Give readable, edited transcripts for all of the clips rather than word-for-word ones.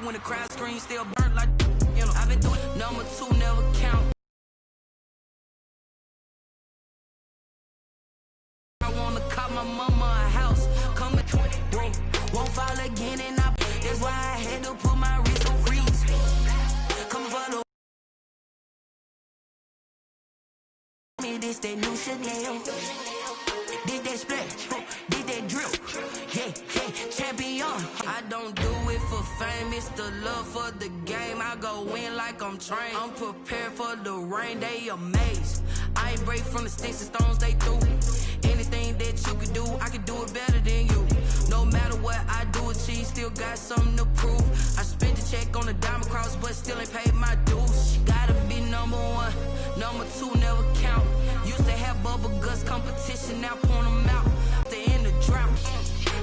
when the crowd screams, still burnt like, you know, I've been doing number 2, never count. I wanna cop my mama a house, come with 20, won't fall again, and that's why I had to put my wrist on freeze. Come follow me, this that new Chanel. Did that splash, did that drip, yeah, champion. I don't do it for fame, it's the love for the game. I go in like I'm trained, I'm prepared for the rain, they amazed. I ain't break from the sticks and stones they threw. Anything that you could do, I could do it better than you. No matter what I do, achieve, still got something to prove. I spent the check on the diamond cross, but still ain't paid my dues. Gotta be number 1, number 2 never count. Used to have bubble guts competition, now point them out. They in the drought.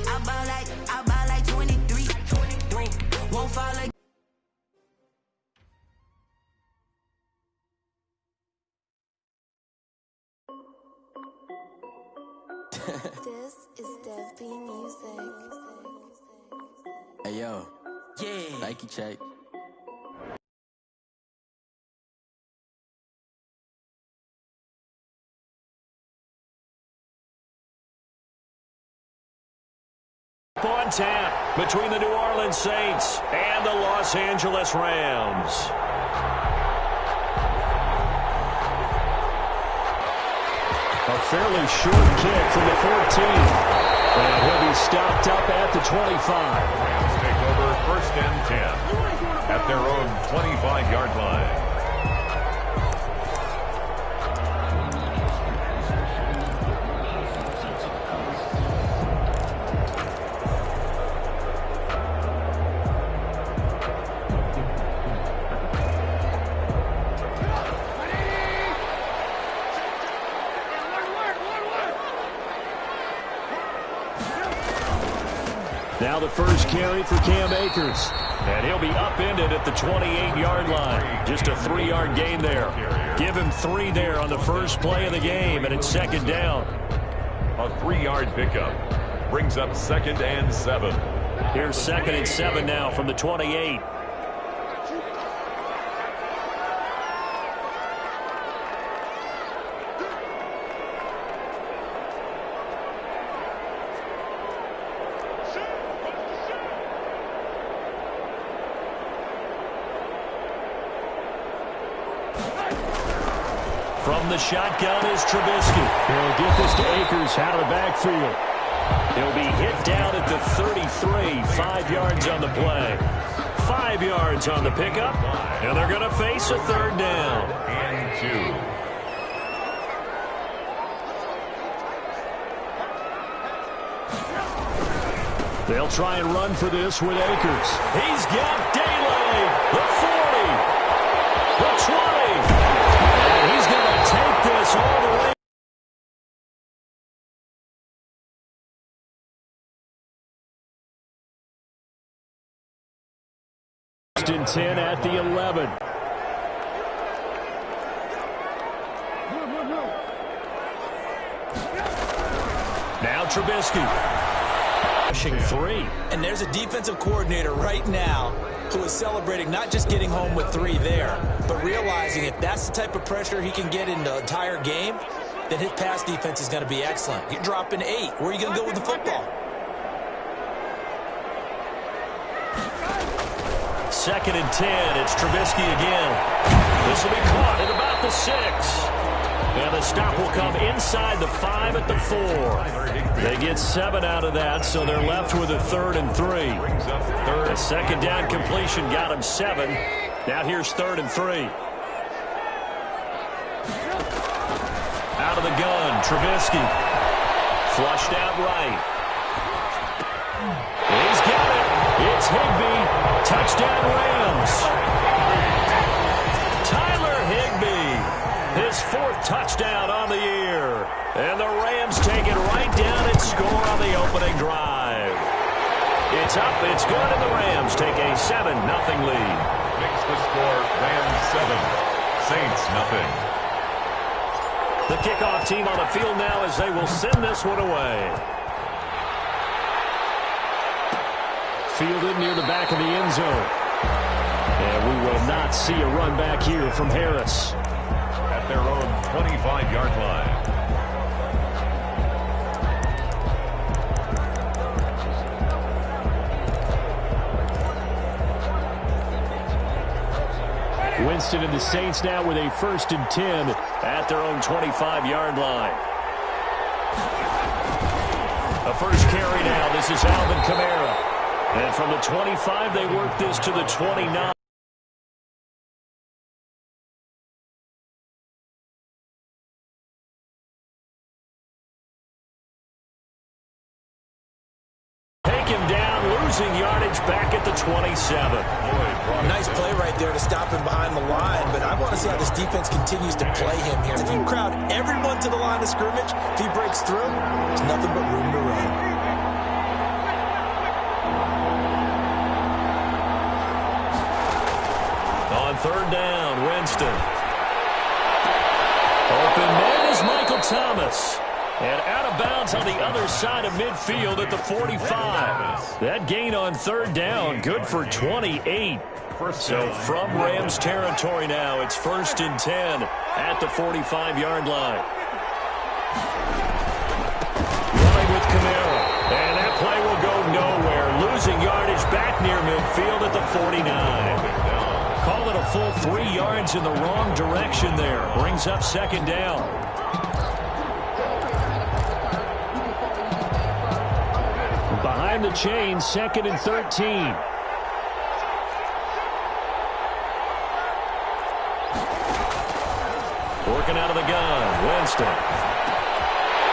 I buy like 23. Won't fall like. This is Dev B Music. Hey yo. Yeah. Nike check. On tap between the New Orleans Saints and the Los Angeles Rams. A fairly short kick from the 14. And he'll be stopped up at the 25. Rams take over 1st and 10 at their own 25-yard line. Now the first carry for Cam Akers. And he'll be upended at the 28-yard line. Just a 3-yard gain there. Give him 3 there on the first play of the game, and it's 2nd down. A 3-yard pickup brings up 2nd and 7. Here's 2nd and 7 now from the 28. From the shotgun is Trubisky. He'll get this to Akers out of the backfield. He'll be hit down at the 33, 5 yards on the play. 5 yards on the pickup, and they're going to face a 3rd down. And 2. They'll try and run for this with Akers. He's got Daly, the 40, the 20. And he's going to take this all the way. 1st and 10 at the 11. Now Trubisky. Pushing 3. And there's a defensive coordinator right now who is celebrating not just getting home with 3 there, but realizing if that's the type of pressure he can get in the entire game, then his pass defense is going to be excellent. You're dropping 8. Where are you going to go with the football? 2nd and 10. It's Trubisky again. This will be caught at about the 6. And the stop will come inside the 5 at the 4. They get 7 out of that, so they're left with a 3rd and 3. A 2nd down completion got him 7. Now here's 3rd and 3. Out of the gun, Trubisky. Flushed out right. He's got it. It's Higbee. Touchdown Rams. Tyler Higbee. His 4th touchdown on the year. And the Rams take it right down and score on the opening drive. It's up, it's good, and the Rams take a 7-0 lead. Makes the score Rams 7, Saints nothing. The kickoff team on the field now as they will send this one away. Fielded near the back of the end zone. And we will not see a run back here from Harris. At their own 25-yard line. Winston and the Saints now with a 1st and 10 at their own 25-yard line. A first carry now. This is Alvin Kamara. And from the 25, they work this to the 29. Take him down, losing yardage back at the 27. Nice play right there to stop him behind the line, but I want to see how this defense continues to play him here. If you crowd everyone to the line of scrimmage, if he breaks through, there's nothing but room to run. On 3rd down, Winston. Open man is Michael Thomas. And out of bounds on the other side of midfield at the 45. That gain on 3rd down, good for 28. So from Rams territory now, it's 1st and 10 at the 45-yard line. Running with Kamara. And that play will go nowhere. Losing yardage back near midfield at the 49. Call it a full 3 yards in the wrong direction there. Brings up 2nd down. Behind the chain, 2nd and 13. Working out of the gun, Winston.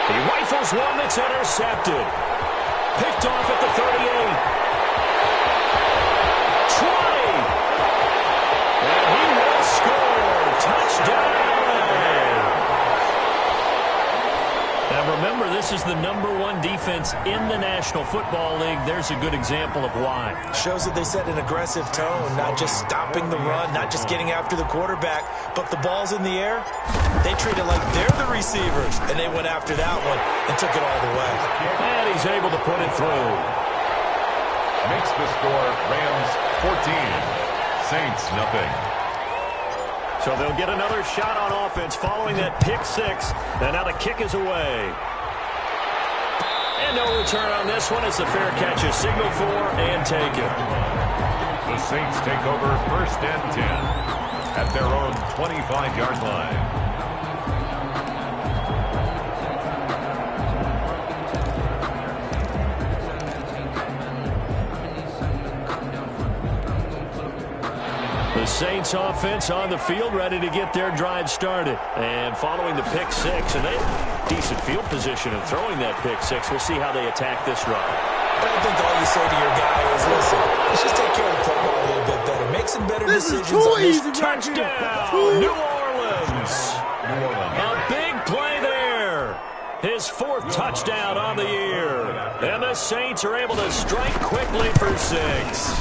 He rifles one that's intercepted. Picked off at the 38. 20. And he will score. Touchdown. Now remember, this is the #1 defense in the National Football League. There's a good example of why. Shows that they set an aggressive tone, not just stopping the run, not just getting after the quarterback, but the ball's in the air. They treat it like they're the receivers, and they went after that one and took it all the way. And he's able to put it through. Makes the score Rams 14, Saints nothing. So they'll get another shot on offense following that pick 6. And now the kick is away. And no return on this one. It's a fair catch, a signal for, and taken. The Saints take over 1st and 10 at their own 25-yard line. The Saints offense on the field, ready to get their drive started. And following the pick 6, and they have decent field position in throwing that pick 6. We'll see how they attack this run. I think all you say to your guy is, listen, let's just take care of the football a little bit better. Make some better decisions on this. Touchdown, New Orleans. A big play there. His 4th touchdown on the year. And the Saints are able to strike quickly for 6.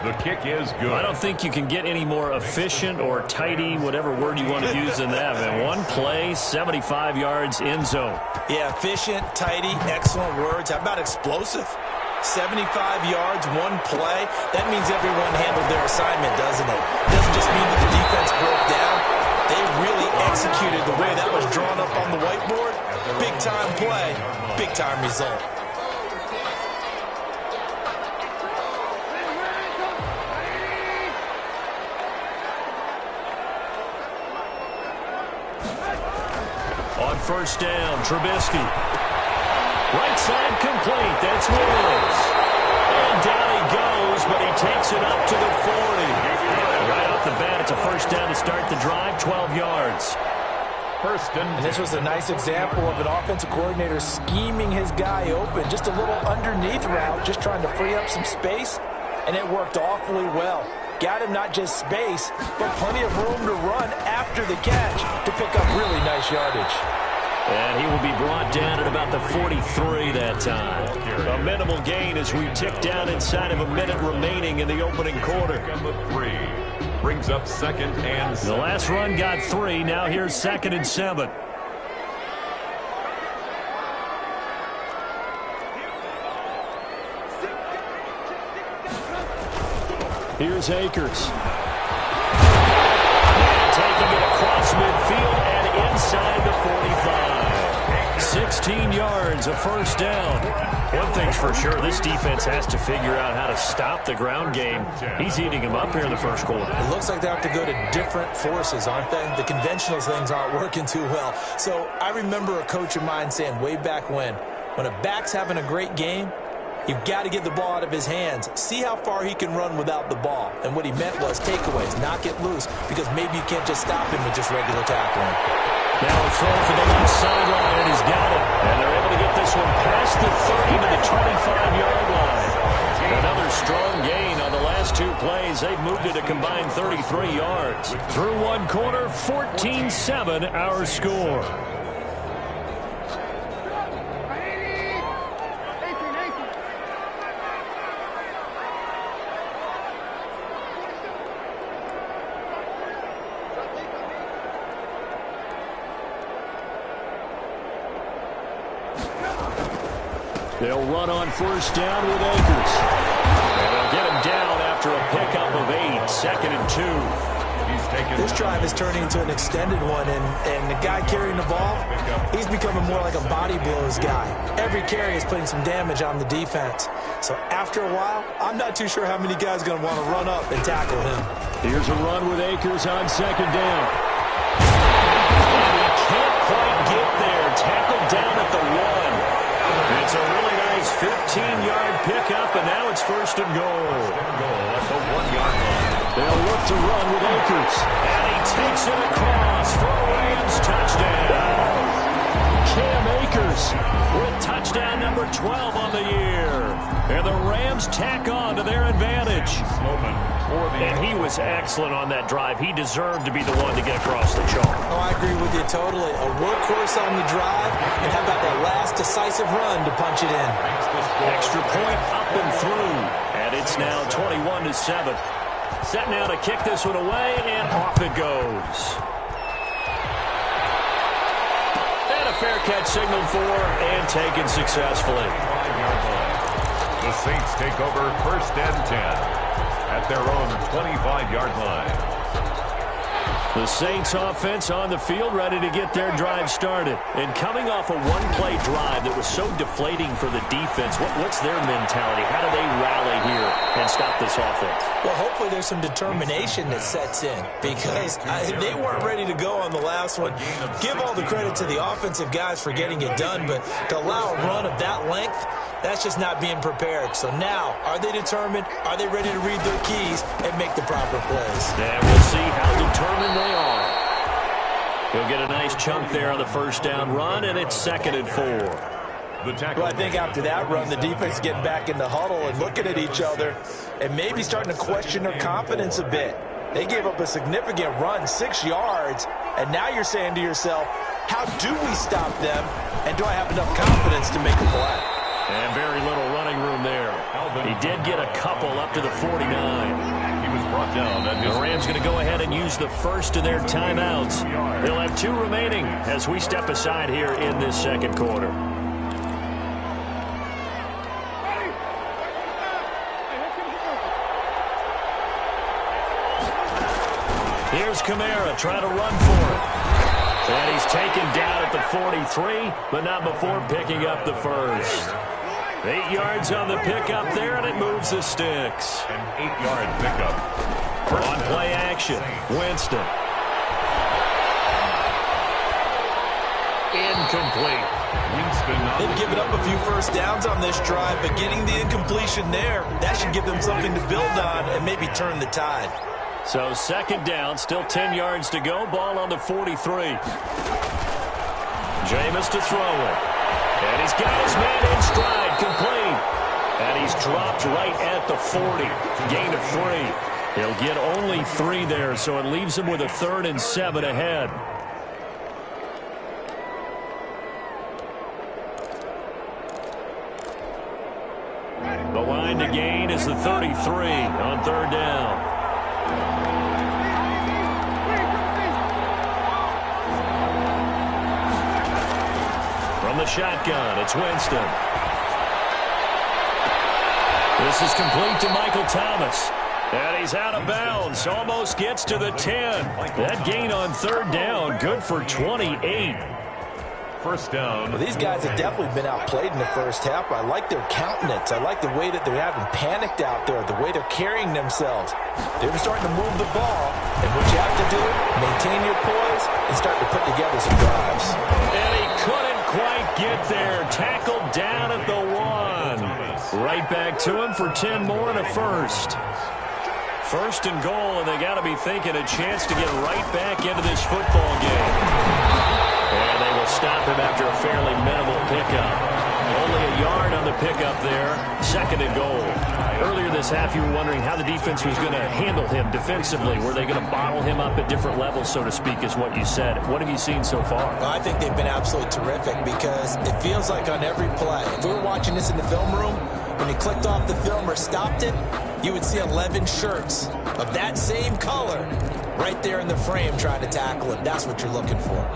The kick is good. I don't think you can get any more efficient or tidy, whatever word you want to use in that. Man, one play, 75 yards, end zone. Yeah, efficient, tidy, excellent words. How about explosive? 75 yards, one play. That means everyone handled their assignment, doesn't it? It doesn't just mean that the defense broke down. They really executed the way that was drawn up on the whiteboard. Big-time play, big-time result. On 1st down, Trubisky. Right side complete. That's Williams. And down he goes, but he takes it up to the 40. Right off the bat, it's a 1st down to start the drive, 12 yards. And this was a nice example of an offensive coordinator scheming his guy open. Just a little underneath route, just trying to free up some space, and it worked awfully well. Got him not just space, but plenty of room to run after the catch to pick up really nice yardage. And he will be brought down at about the 43 that time. A minimal gain as we tick down inside of a minute remaining in the opening quarter. Number 3 brings up 2nd and 7. The last run got 3. Now here's 2nd and 7. Here's Akers. And taking it across midfield and inside the 45. 16 yards, a first down. One thing's for sure, this defense has to figure out how to stop the ground game. He's eating them up here in the first quarter. It looks like they have to go to different forces, aren't they? The conventional things aren't working too well. So I remember a coach of mine saying way back when a back's having a great game, you've got to get the ball out of his hands. See how far he can run without the ball. And what he meant was takeaways, knock it loose, because maybe you can't just stop him with just regular tackling. Now a throw for the left sideline, and he's got it. And they're able to get this one past the 30 to the 25-yard line. Another strong gain on the last two plays. They've moved it a combined 33 yards. Through one quarter, 14-7 our score. They'll run on first down with Akers. And they'll get him down after a pickup of 8, 2nd and 2. This drive is turning into an extended one, and the guy carrying the ball, he's becoming more like a body blows guy. Every carry is putting some damage on the defense. So after a while, I'm not too sure how many guys are going to want to run up and tackle him. Here's a run with Akers on 2nd down. And he can't quite get there. Tackled down at the 1. It's a really nice 15-yard pickup, and now it's 1st and goal. At the 1-yard line. They'll look to run with Akers. And he takes it across for a Rams touchdown. Cam Akers with touchdown number 12 on the year. And the Rams tack on to their advantage. And he was excellent on that drive. He deserved to be the one to get across the chalk. Oh, I agree with you totally. A workhorse on the drive, and how about that last decisive run to punch it in? Extra point up and through. And it's now 21-7. Set now to kick this one away, and off it goes. And a fair catch signaled for and taken successfully. The Saints take over 1st and 10 at their own 25-yard line. The Saints offense on the field, ready to get their drive started. And coming off a one-play drive that was so deflating for the defense, what's their mentality? How do they rally here and stop this offense? Well, hopefully there's some determination that sets in, because they weren't ready to go on the last one. Give all the credit to the offensive guys for getting it done, but to allow a run of that length, that's just not being prepared. So now, are they determined? Are they ready to read their keys and make the proper plays? And we'll see how determined they are. He'll get a nice chunk there on the first down run, and it's 2nd and 4. Well, I think after that run, the defense getting back in the huddle and looking at each other and maybe starting to question their confidence a bit. They gave up a significant run, 6 yards, and now you're saying to yourself, how do we stop them, and do I have enough confidence to make a play? And very little running room there. He did get a couple up to the 49. He was brought down. The Rams going to go ahead and use the first of their timeouts. They'll have 2 remaining as we step aside here in this second quarter. Here's Kamara trying to run for it. And he's taken down at the 43, but not before picking up the first. 8 yards on the pickup there, and it moves the sticks. An 8-yard pickup. On play action, Winston. Incomplete. They've given up a few first downs on this drive, but getting the incompletion there, that should give them something to build on and maybe turn the tide. So 2nd down, still 10 yards to go. Ball on the 43. Jameis to throw it. And he's got his man in stride, complete. And he's dropped right at the 40. Gain of 3. He'll get only 3 there, so it leaves him with a 3rd and 7 ahead. The line to gain is the 33 on 3rd down. From the shotgun, it's Winston. This is complete to Michael Thomas. And he's out of bounds. Almost gets to the 10. That gain on third down, good for 28. First down. Well, these guys have definitely been outplayed in the first half. I like their countenance. I like the way that they're having panicked out there, the way they're carrying themselves. They're starting to move the ball, and what you have to do, maintain your poise and start to put together some drives. And he couldn't quite get there. Tackled down at the 1. Right back to him for 10 more and a first. First and goal, and they got to be thinking a chance to get right back into this football game. And they will stop him after a fairly minimal pickup. Only a yard on the pickup there. Second and goal. Earlier this half, you were wondering how the defense was going to handle him defensively. Were they going to bottle him up at different levels, so to speak, is what you said. What have you seen so far? Well, I think they've been absolutely terrific because it feels like on every play, if we were watching this in the film room, when you clicked off the film or stopped it, you would see 11 shirts of that same color right there in the frame trying to tackle him. That's what you're looking for.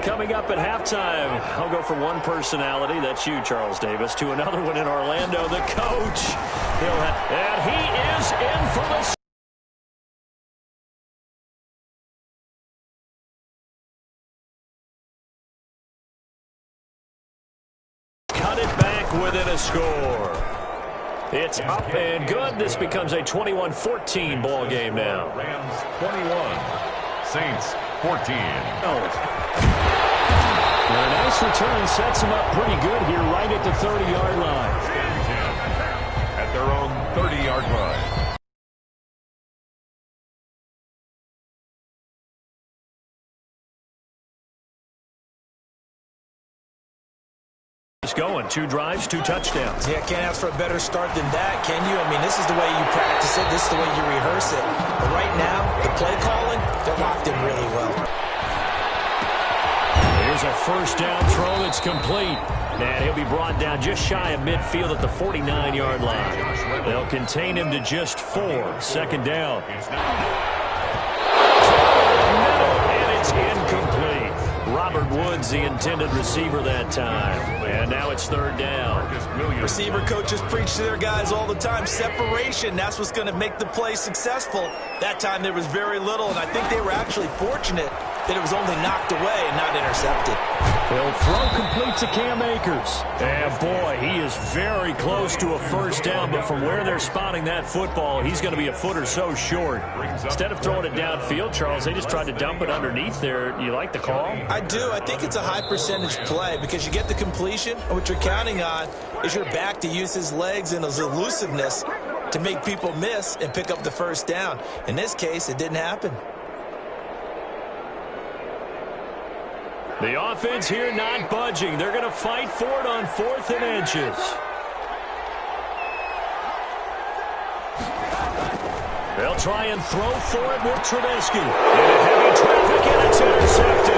Coming up at halftime, I'll go from one personality, that's you, Charles Davis, to another one in Orlando, the coach. And he is in for the... Cut it back within a score. It's up and good. This becomes a 21-14 ball game now. Rams 21, Saints 14. A nice return sets them up pretty good here right at the 30-yard line. At their own 30-yard line. It's going. 2 drives, 2 touchdowns. Yeah, can't ask for a better start than that, can you? I mean, this is the way you practice it. This is the way you rehearse it. But right now, the play calling, they're locked in really well. Here's a first down throw that's complete. And he'll be brought down just shy of midfield at the 49-yard line. They'll contain him to just 4. Second down. And it's incomplete. Robert Woods, the intended receiver that time. And now it's third down. Receiver coaches preach to their guys all the time. Separation, that's what's going to make the play successful. That time there was very little, and I think they were actually fortunate that it was only knocked away and not intercepted. They'll throw complete to Cam Akers. And boy, he is very close to a first down, but from where they're spotting that football, he's going to be a foot or so short. Instead of throwing it downfield, Charles, they just tried to dump it underneath there. You like the call? I do. I think it's a high percentage play because you get the completion, and what you're counting on is your back to use his legs and his elusiveness to make people miss and pick up the first down. In this case, it didn't happen. The offense here not budging. They're going to fight for it on 4th and inches. They'll try and throw for it with Trubisky. And heavy traffic, and it's intercepted.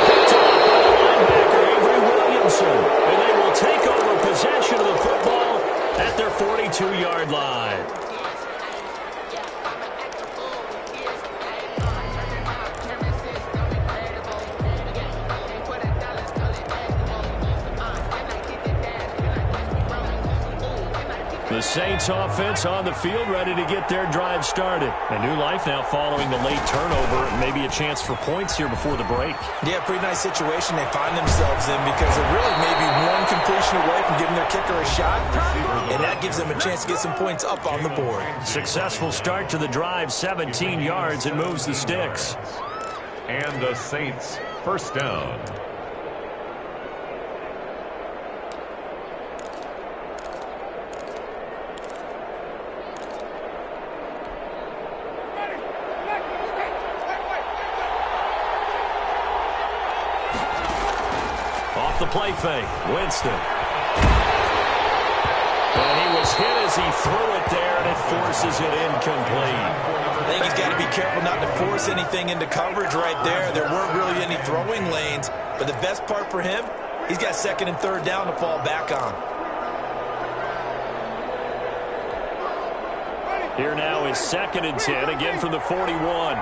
Picked off by the linebacker, Avery Williamson. And they will take over possession of the football at their 42-yard line. The Saints offense on the field ready to get their drive started. A new life now following the late turnover. Maybe a chance for points here before the break. Yeah, pretty nice situation they find themselves in because they're really maybe one completion away from giving their kicker a shot. And that gives them a chance to get some points up on the board. Successful start to the drive, 17 yards, and moves the sticks. And the Saints first down. The play fake, Winston. And he was hit as he threw it there, and it forces it incomplete. I think he's got to be careful not to force anything into coverage right there. There weren't really any throwing lanes, but the best part for him, he's got 2nd and 3rd down to fall back on. Here now is 2nd and 10, again from the 41.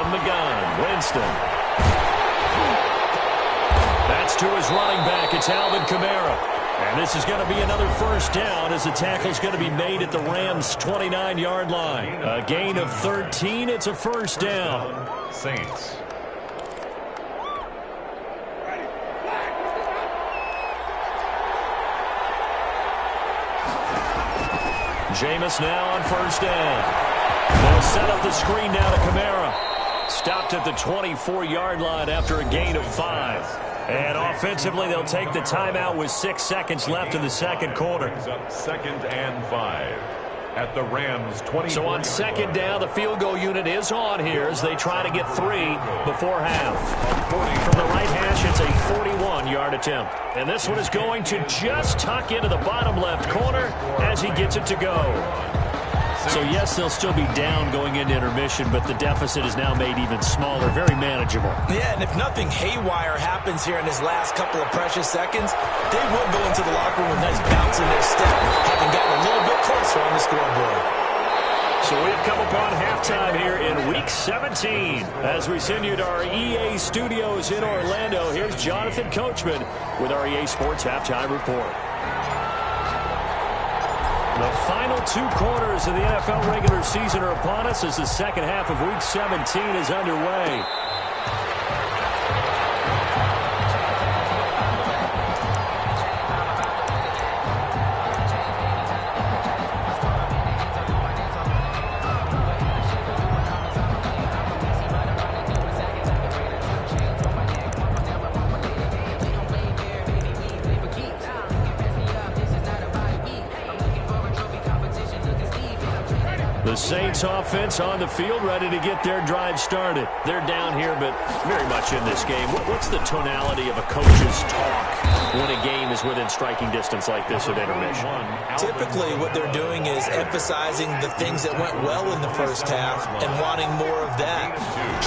From the gun, Winston. That's to his running back. It's Alvin Kamara. And this is going to be another first down as the tackle's going to be made at the Rams' 29-yard line. A gain of 13. It's a first down. Saints. Jameis now on first down. They'll set up the screen now to Kamara. Stopped at the 24-yard line after a gain of 5. And offensively, they'll take the timeout with 6 seconds left in the second quarter. Brings up 2nd and 5 at the Rams' 20. So on second down, the field goal unit is on here as they try to get 3 before half. From the right hash, it's a 41-yard attempt. And this one is going to just tuck into the bottom left corner as he gets it to go. So, yes, they'll still be down going into intermission, but the deficit is now made even smaller, very manageable. Yeah, and if nothing haywire happens here in his last couple of precious seconds, they will go into the locker room with a nice bounce in their step, having gotten a little bit closer on the scoreboard. So we've come upon halftime here in Week 17. As we send you to our EA studios in Orlando, here's Jonathan Coachman with our EA Sports Halftime Report. The final 2 quarters of the NFL regular season are upon us as the second half of Week 17 is underway. The Saints offense on the field, ready to get their drive started. They're down here, but very much in this game. What's the tonality of a coach's talk when a game is within striking distance like this at intermission? Typically, what they're doing is emphasizing the things that went well in the first half and wanting more of that.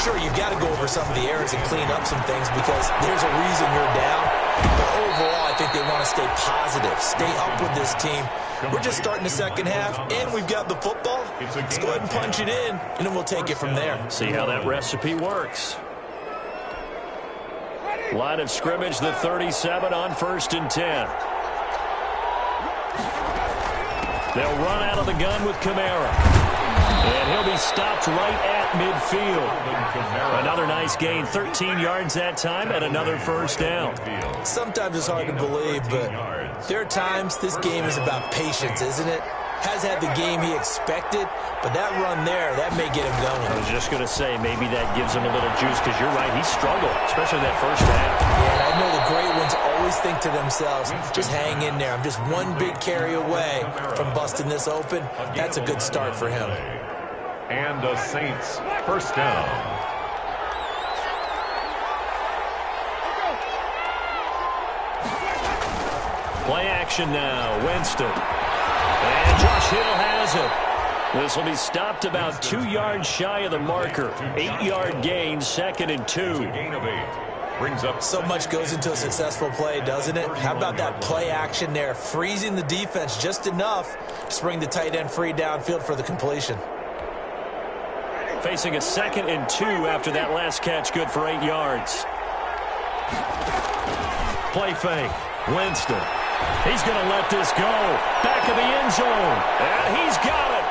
Sure, you've got to go over some of the errors and clean up some things because there's a reason you're down. But overall, I think they want to stay positive, stay up with this team. We're just starting the second half, and we've got the football. Let's go ahead and punch it in, and then we'll take it from there. See how that recipe works. Line of scrimmage, the 37 on 1st and 10. They'll run out of the gun with Kamara. And he'll be stopped right at midfield. Another nice gain, 13 yards that time, and another first down. Sometimes it's hard to believe, but there are times this game is about patience, isn't it? Has had the game he expected, but that run there, that may get him going. I was just going to say, maybe that gives him a little juice, because you're right, he struggled, especially that first half. Yeah, I know the great ones always think to themselves, just hang in there. I'm just one big carry away from busting this open. That's a good start for him. And the Saints first down. Play action now, Winston. And Josh Hill has it. This will be stopped about 2 yards shy of the marker. 8-yard gain, 2nd and 2. Gain of 8. Brings up so much goes into a successful play, doesn't it? How about that play action there, freezing the defense just enough to bring the tight end free downfield for the completion. Facing a 2nd and 2 after that last catch, good for 8 yards. Play fake, Winston. He's going to let this go. Back of the end zone. And he's got it.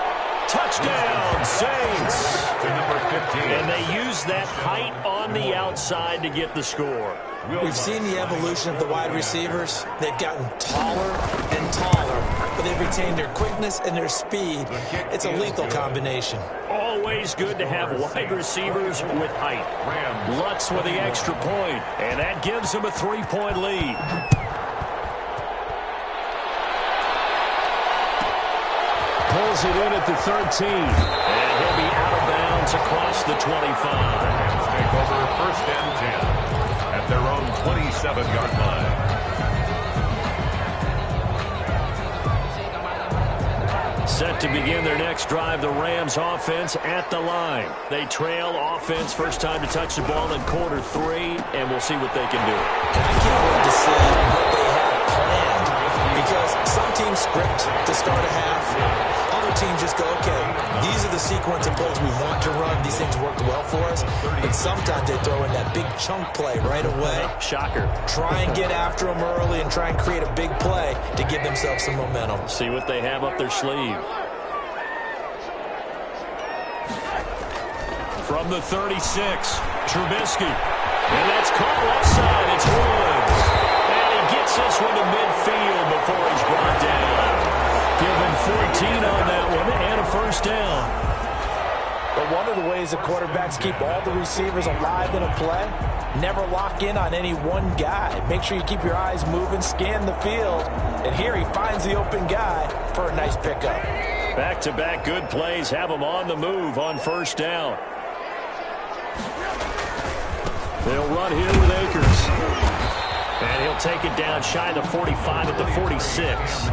Touchdown, Saints. to number 15. And they use that height on the outside to get the score. We've seen the evolution of the wide receivers. They've gotten taller and taller, but they've retained their quickness and their speed. It's a lethal combination. Always good to have wide receivers with height. Lutz with the extra point, and that gives them a 3-point lead. Pulls it in at the 13, and he'll be out of bounds across the 25. Take over 1st and 10 at their own 27-yard line. Set to begin their next drive, the Rams offense at the line. They trail offense, first time to touch the ball in quarter 3, and we'll see what they can do. I can't wait to see what they have planned, because some teams script to start a half. Other teams just go, okay, these are the sequence of plays we want to run. These things worked well for us. And sometimes they throw in that big chunk play right away. Shocker. Try and get after them early and try and create a big play to give themselves some momentum. See what they have up their sleeve. From the 36, Trubisky. And that's caught left side. It's Woods. And he gets this one to midfield before he's brought down. Given 14 on that one and a first down. But one of the ways the quarterbacks keep all the receivers alive in a play, never lock in on any one guy. Make sure you keep your eyes moving, scan the field. And here he finds the open guy for a nice pickup. Back-to-back good plays have him on the move on first down. They'll run here with Akers. And he'll take it down shy of the 45 at the 46.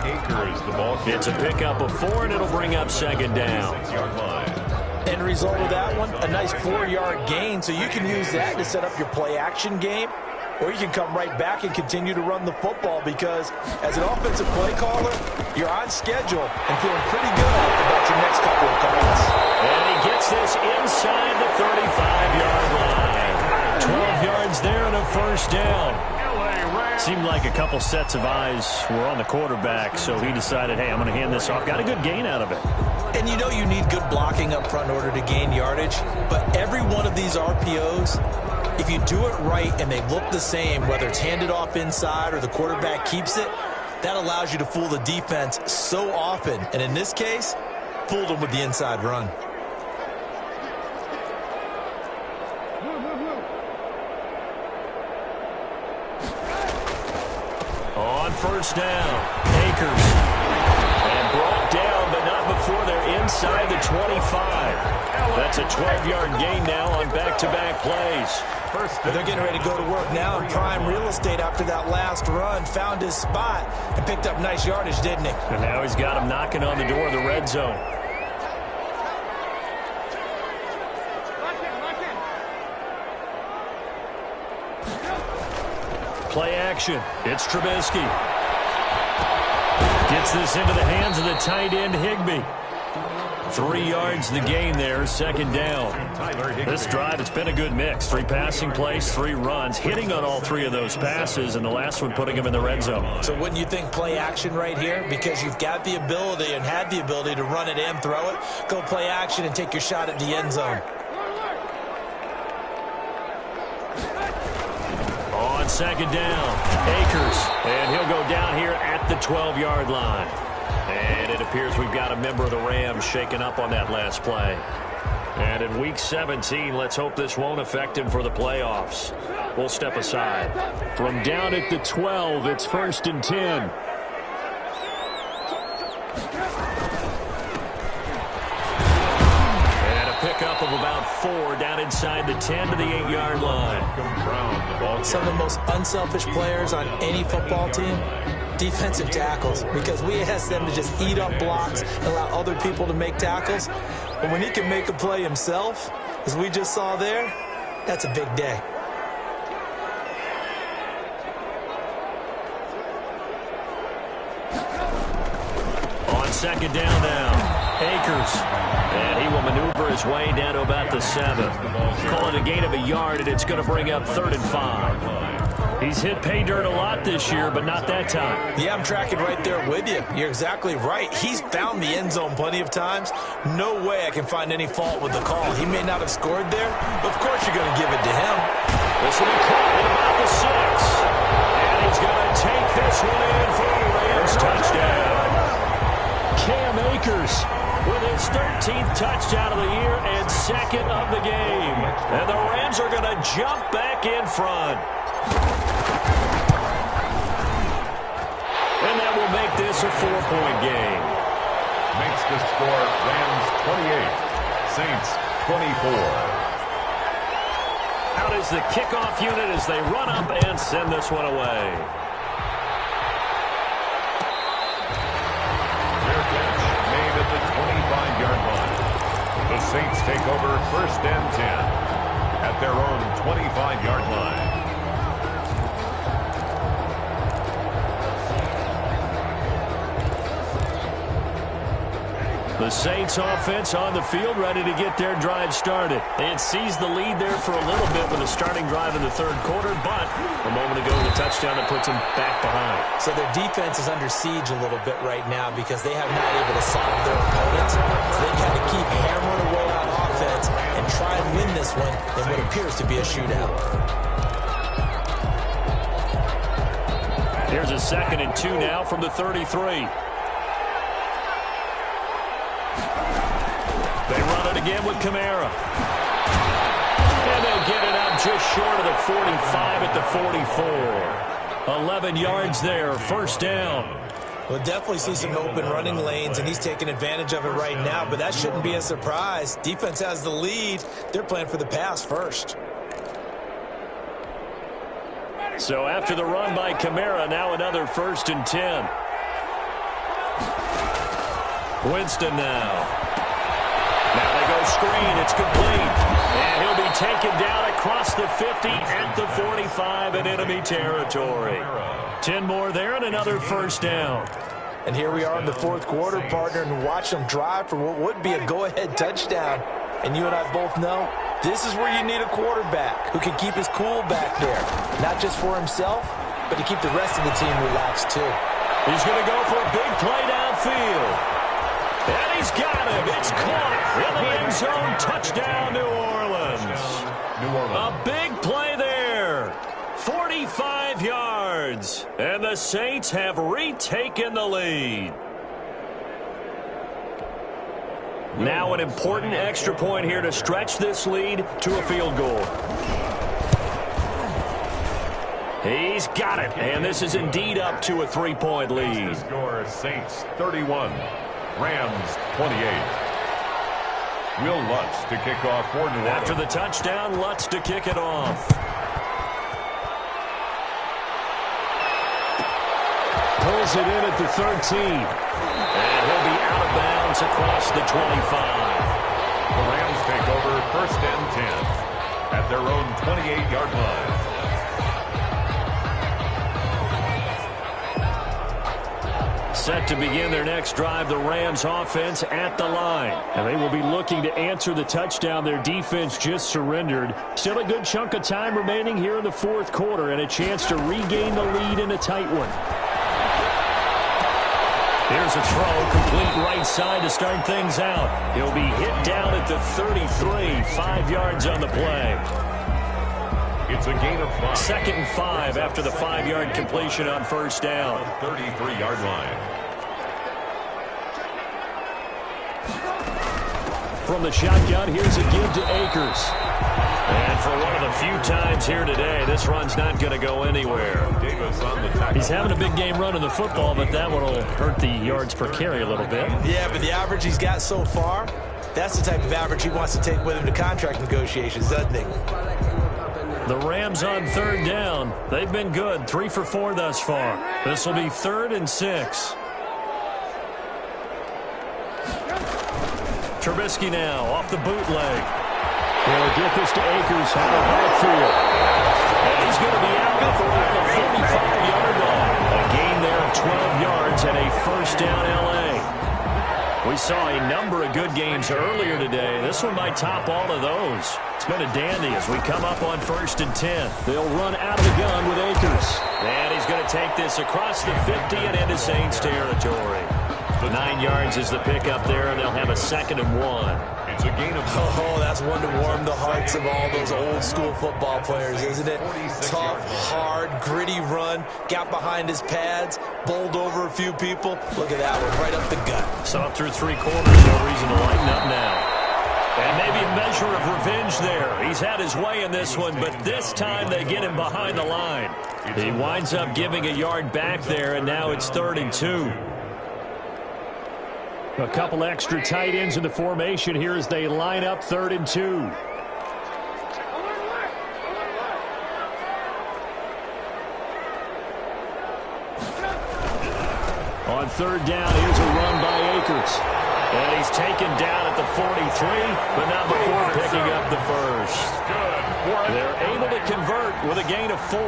Akers, the ball carrier. It's a pickup of 4, and it'll bring up second down. 6-yard line. End result of that one, a nice 4-yard gain. So you can use that to set up your play-action game, or you can come right back and continue to run the football because as an offensive play caller, you're on schedule and feeling pretty good about your next couple of calls. And he gets this inside the 35-yard line. 12 yards there and a first down. Seemed like a couple sets of eyes were on the quarterback, so he decided, hey, I'm going to hand this off. Got a good gain out of it. And you know you need good blocking up front in order to gain yardage, but every one of these RPOs, if you do it right and they look the same, whether it's handed off inside or the quarterback keeps it, that allows you to fool the defense so often. And in this case, fooled them with the inside run. On first down, Akers. And brought down, but not before they're inside the 25. That's a 12-yard gain now on back-to-back plays. They're getting ready to go to work now in prime real estate after that last run. Found his spot and picked up nice yardage, didn't he? And now he's got him knocking on the door of the red zone. Play action. It's Trubisky. Gets this into the hands of the tight end, Higbee. 3 yards the gain there, second down. This drive, it's been a good mix. 3 passing plays, 3 runs, hitting on all 3 of those passes, and the last one putting him in the red zone. So wouldn't you think play action right here? Because you've got the ability and had the ability to run it and throw it. Go play action and take your shot at the end zone. On second down, Akers, and he'll go down here at the 12-yard line. And it appears we've got a member of the Rams shaken up on that last play. And in Week 17, let's hope this won't affect him for the playoffs. We'll step aside. From down at the 12, it's 1st and 10. And a pickup of about 4 down inside the 10 to the 8-yard line. Some of the most unselfish players on any football team, defensive tackles, because we ask them to just eat up blocks and allow other people to make tackles. But when he can make a play himself, as we just saw there, that's a big day. On second down now, Akers. And he will maneuver his way down to about the 7. Call it a gain of a yard, and it's going to bring up 3rd and 5. He's hit pay dirt a lot this year, but not that time. Yeah, I'm tracking right there with you. You're exactly right. He's found the end zone plenty of times. No way I can find any fault with the call. He may not have scored there, but of course you're going to give it to him. This will be caught at about the 6. And he's going to take this one in for a Rams touchdown. Cam Akers with his 13th touchdown of the year and 2nd of the game. And the Rams are going to jump back in front. And that will make this a 4-point game. Makes the score Rams 28, Saints 24. Out is the kickoff unit as they run up and send this one away. Their catch made at the 25-yard line. The Saints take over 1st and 10 at their own 25-yard line. The Saints offense on the field, ready to get their drive started. They had seized the lead there for a little bit with a starting drive in the third quarter, but a moment ago the touchdown that puts them back behind. So their defense is under siege a little bit right now because they have not able to solve their opponents. So they've had to keep hammering away on offense and try and win this one in what appears to be a shootout. Here's a 2nd and 2 now from the 33. They run it again with Kamara. And they'll get it out just short of the 45 at the 44. 11 yards there, first down. We'll definitely see some open running lanes, and he's taking advantage of it right now, but that shouldn't be a surprise. Defense has the lead. They're playing for the pass first. So after the run by Kamara, now another 1st and 10. Winston now. Now they go screen. It's complete. And he'll be taken down across the 50 at the 45 in enemy territory. 10 more there and another first down. And here we are in the fourth quarter, partner, and watch them drive for what would be a go-ahead touchdown. And you and I both know this is where you need a quarterback who can keep his cool back there. Not just for himself, but to keep the rest of the team relaxed too. He's going to go for a big play downfield. And he's got him. It's caught in the end zone. Touchdown, New Orleans. A big play there. 45 yards. And the Saints have retaken the lead. Now an important extra point here to stretch this lead to a field goal. He's got it. And this is indeed up to a 3-point lead. Score Saints 31. Rams 28. Will Lutz to kick off for New Orleans. After the touchdown, Lutz to kick it off. Pulls it in at the 13. And he'll be out of bounds across the 25. The Rams take over 1st and 10 at their own 28-yard line. Set to begin their next drive, the Rams offense at the line. And they will be looking to answer the touchdown their defense just surrendered. Still a good chunk of time remaining here in the fourth quarter and a chance to regain the lead in a tight one. Here's a throw, complete right side to start things out. He'll be hit down at the 33, 5 yards on the play. It's a gain of 5. 2nd and 5 after the 5-yard completion on first down. 33-yard line. From the shotgun, here's a give to Akers. And for one of the few times here today, this run's not going to go anywhere. He's having a big game running the football, but that one will hurt the yards per carry a little bit. Yeah, but the average he's got so far, that's the type of average he wants to take with him to contract negotiations, doesn't he? The Rams on 3rd down. They've been good, 3 for 4 thus far. This will be 3rd and 6. Trubisky now off the bootleg. He'll get this to Akers on the backfield. And he's going to be out at around the 45-yard line. A gain there of 12 yards and a first down L.A. We saw a number of good games earlier today. This one might top all of those. It's been a dandy as we come up on 1st and 10. They'll run out of the gun with Akers. And he's going to take this across the 50 and into Saints territory. 9 yards is the pickup there, and they'll have a 2nd and 1. It's a gain of 4. Oh, that's one to warm the hearts of all those old school football players, isn't it? Tough, hard, gritty run. Got behind his pads, bowled over a few people. Look at that one, right up the gut. Saw through 3 quarters, no reason to lighten up now. And maybe a measure of revenge there. He's had his way in this one, but this time they get him behind the line. He winds up giving a yard back there, and now it's 3rd and 2. A couple extra tight ends in the formation here as they line up 3rd and 2. On 3rd down, here's a run by Akers. And he's taken down at the 43, but not before picking up the first. They're able to convert with a gain of 4.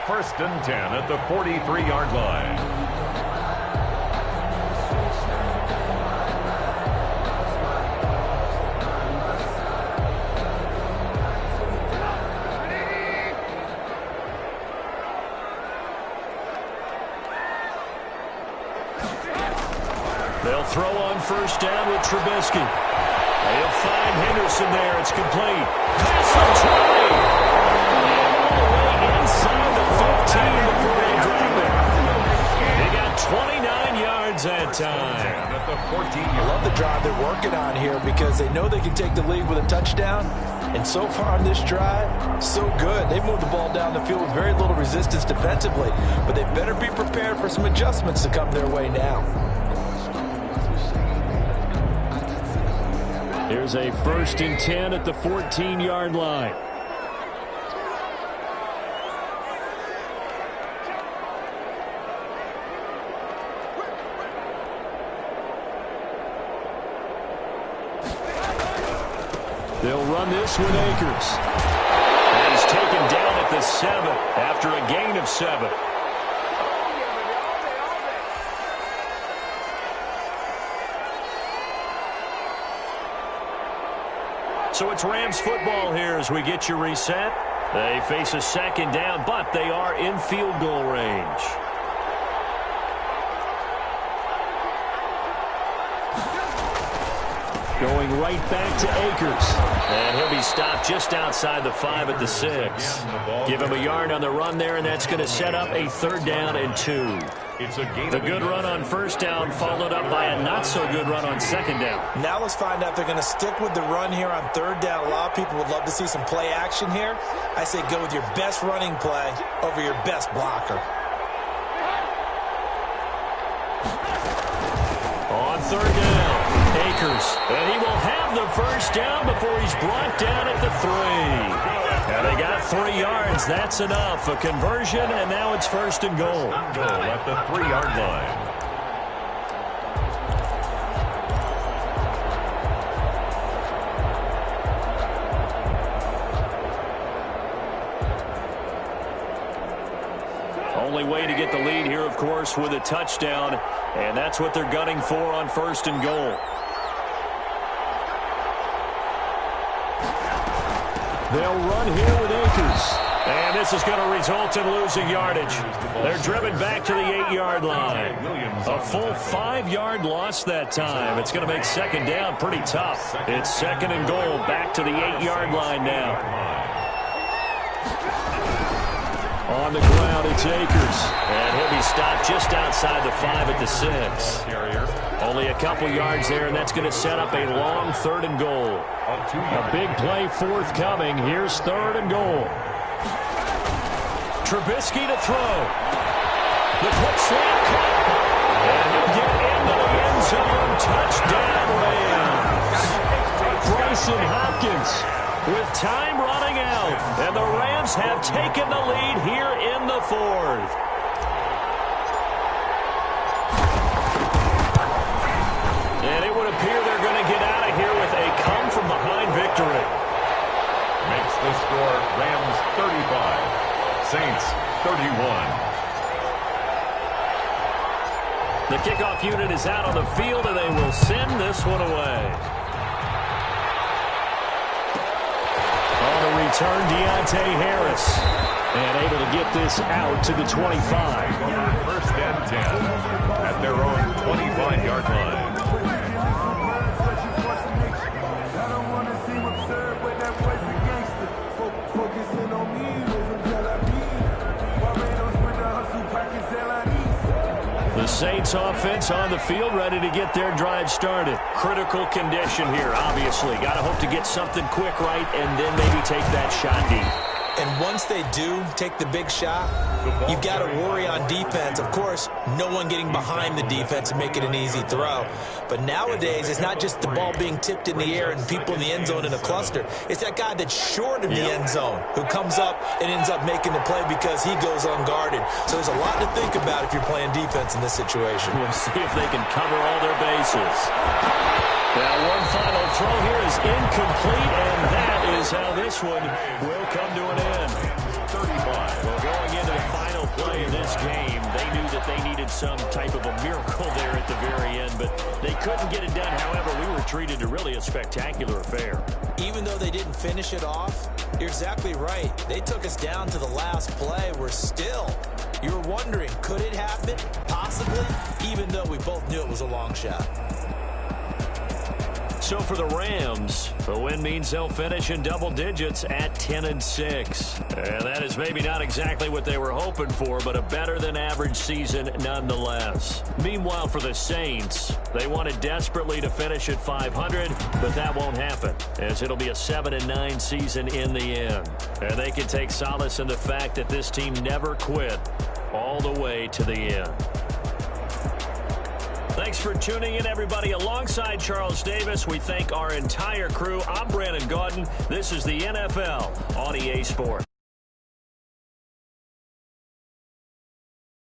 1st and 10 at the 43-yard line. They'll throw on first down with Trubisky. They'll find Henderson there. It's complete. Pass the 20. And all the way inside the 15 before they drop it. They got 29 yards that time. I love the drive they're working on here because they know they can take the lead with a touchdown. And so far on this drive, so good. They've moved the ball down the field with very little resistance defensively. But they better be prepared for some adjustments to come their way now. Here's a 1st and 10 at the 14-yard line. They'll run this with Akers. And he's taken down at the 7 after a gain of 7. So it's Rams football here as we get you reset. They face a 2nd down, but they are in field goal range. Going right back to Akers. And he'll be stopped just outside the 5 at the 6. Give him a yard on the run there, and that's going to set up a 3rd down and 2. The good run on 1st down followed up by a not-so-good run on 2nd down. Now let's find out if they're going to stick with the run here on 3rd down. A lot of people would love to see some play action here. I say go with your best running play over your best blocker. On 3rd down, Akers. And he will have the 1st down before he's brought down at the 3. And they got 3 yards. That's enough. A conversion, and now it's 1st and goal. Goal at the 3-yard line. Only way to get the lead here, of course, with a touchdown. And that's what they're gunning for on 1st and goal. They'll run here with Akers. And this is going to result in losing yardage. They're driven back to the 8-yard line. A full 5-yard loss that time. It's going to make 2nd down pretty tough. It's 2nd and goal back to the 8-yard line now. On the ground, it's Akers. And he'll be stopped just outside the 5 at the 6. Only a couple yards there, and that's going to set up a long 3rd and goal. A big play forthcoming. Here's 3rd and goal. Trubisky to throw. The quick slant cut. And he'll get into the end zone. Touchdown, Rams. Bryson Hopkins with time running out. And the Rams have taken the lead here in the 4th. And it would appear they're going to get out of here with a come-from-behind victory. Makes the score Rams 35, Saints 31. The kickoff unit is out on the field, and they will send this one away. On the return, Deontay Harris. And able to get this out to the 25. 1st and 10 at their own 25-yard line. The Saints offense on the field, ready to get their drive started. Critical condition here, obviously. Got to hope to get something quick right and then maybe take that shot deep. And once they do take the big shot, you've got to worry on defense. Of course, no one getting behind the defense and make it an easy throw. But nowadays, it's not just the ball being tipped in the air and people in the end zone in a cluster. It's that guy that's short of the end zone who comes up and ends up making the play because he goes unguarded. So there's a lot to think about if you're playing defense in this situation. We'll see if they can cover all their bases. Now, one final throw here is incomplete, and that is how this one will come to an end. 35. Well, going into the final play of this game, they knew that they needed some type of a miracle there at the very end, but they couldn't get it done. However, we were treated to really a spectacular affair. Even though they didn't finish it off, you're exactly right. They took us down to the last play. We're still You were wondering, could it happen? Possibly, even though we both knew it was a long shot. So for the Rams, the win means they'll finish in double digits at 10-6. And that is maybe not exactly what they were hoping for, but a better-than-average season nonetheless. Meanwhile, for the Saints, they wanted desperately to finish at 500, but that won't happen, as it'll be a 7-9 season in the end. And they can take solace in the fact that this team never quit all the way to the end. Thanks for tuning in, everybody. Alongside Charles Davis, we thank our entire crew. I'm Brandon Gaudin. This is the NFL on EA Sports.